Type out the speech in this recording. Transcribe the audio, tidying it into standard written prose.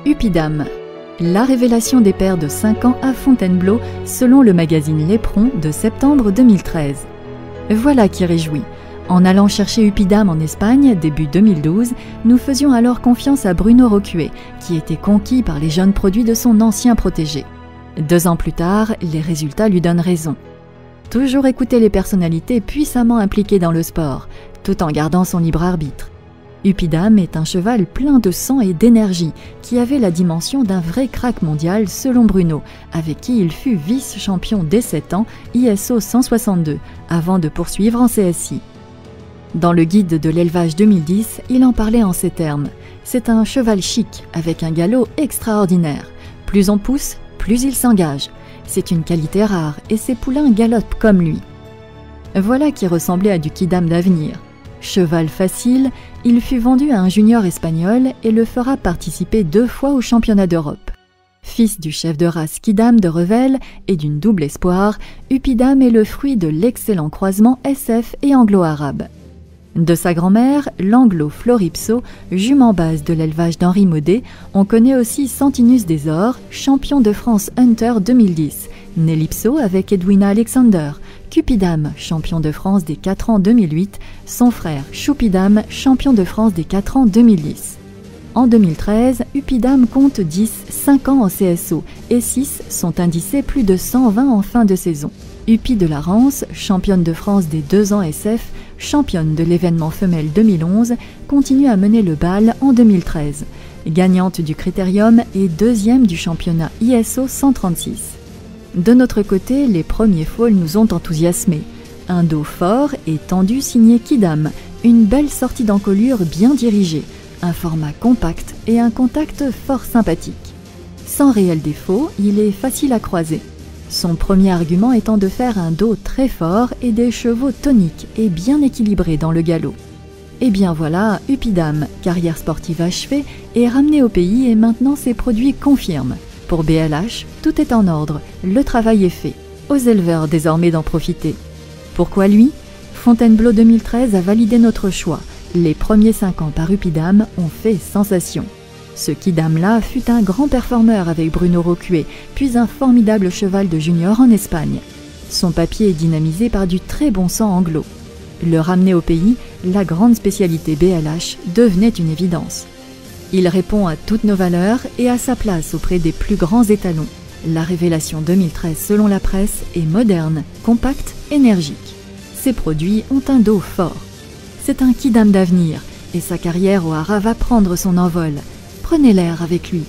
Upidam, la révélation des paires de 5 ans à Fontainebleau selon le magazine L'Éperon de septembre 2013. Voilà qui réjouit. En allant chercher Upidam en Espagne, début 2012, nous faisions alors confiance à Bruno Rocuet, qui était conquis par les jeunes produits de son ancien protégé. 2 ans plus tard, les résultats lui donnent raison. Toujours écouter les personnalités puissamment impliquées dans le sport, tout en gardant son libre arbitre. Upidam est un cheval plein de sang et d'énergie, qui avait la dimension d'un vrai crack mondial selon Bruno, avec qui il fut vice-champion dès 7 ans, ISO 162, avant de poursuivre en CSI. Dans le guide de l'élevage 2010, il en parlait en ces termes. C'est un cheval chic, avec un galop extraordinaire. Plus on pousse, plus il s'engage. C'est une qualité rare, et ses poulains galopent comme lui. Voilà qui ressemblait à du Quidam d'avenir. Cheval facile, il fut vendu à un junior espagnol et le fera participer 2 fois au championnat d'Europe. Fils du chef de race Quidam de Revel et d'une double espoir, Upidam est le fruit de l'excellent croisement SF et anglo-arabe. De sa grand-mère, l'anglo-Floripso, jument base de l'élevage d'Henri Maudet, on connaît aussi Santinus des Ors, champion de France Hunter 2010, Nélipso avec Edwina Alexander, Cupidam, champion de France des 4 ans 2008, son frère Choupidam, champion de France des 4 ans 2010. En 2013, Upidam compte 5 ans en CSO et 6 sont indicés plus de 120 en fin de saison. Upi de la Rance, championne de France des 2 ans SF, championne de l'événement femelle 2011, continue à mener le bal en 2013. Gagnante du Critérium et 2e du championnat ISO 136. De notre côté, les premiers foals nous ont enthousiasmés. Un dos fort et tendu signé Quidam, une belle sortie d'encolure bien dirigée, un format compact et un contact fort sympathique. Sans réel défaut, il est facile à croiser. Son premier argument étant de faire un dos très fort et des chevaux toniques et bien équilibrés dans le galop. Et bien voilà, Upidam, carrière sportive achevée, est ramené au pays et maintenant ses produits confirment. Pour BLH, tout est en ordre, le travail est fait. Aux éleveurs désormais d'en profiter. Pourquoi lui? Fontainebleau 2013 a validé notre choix. Les premiers 5 ans par Upidam ont fait sensation. Ce Quidam-là fut un grand performeur avec Bruno Rocuet, puis un formidable cheval de junior en Espagne. Son papier est dynamisé par du très bon sang anglo. Le ramener au pays, la grande spécialité BLH, devenait une évidence. Il répond à toutes nos valeurs et à sa place auprès des plus grands étalons. La révélation 2013 selon la presse est moderne, compacte, énergique. Ses produits ont un dos fort. C'est un Quidam d'avenir et sa carrière au Haras va prendre son envol. Prenez l'air avec lui.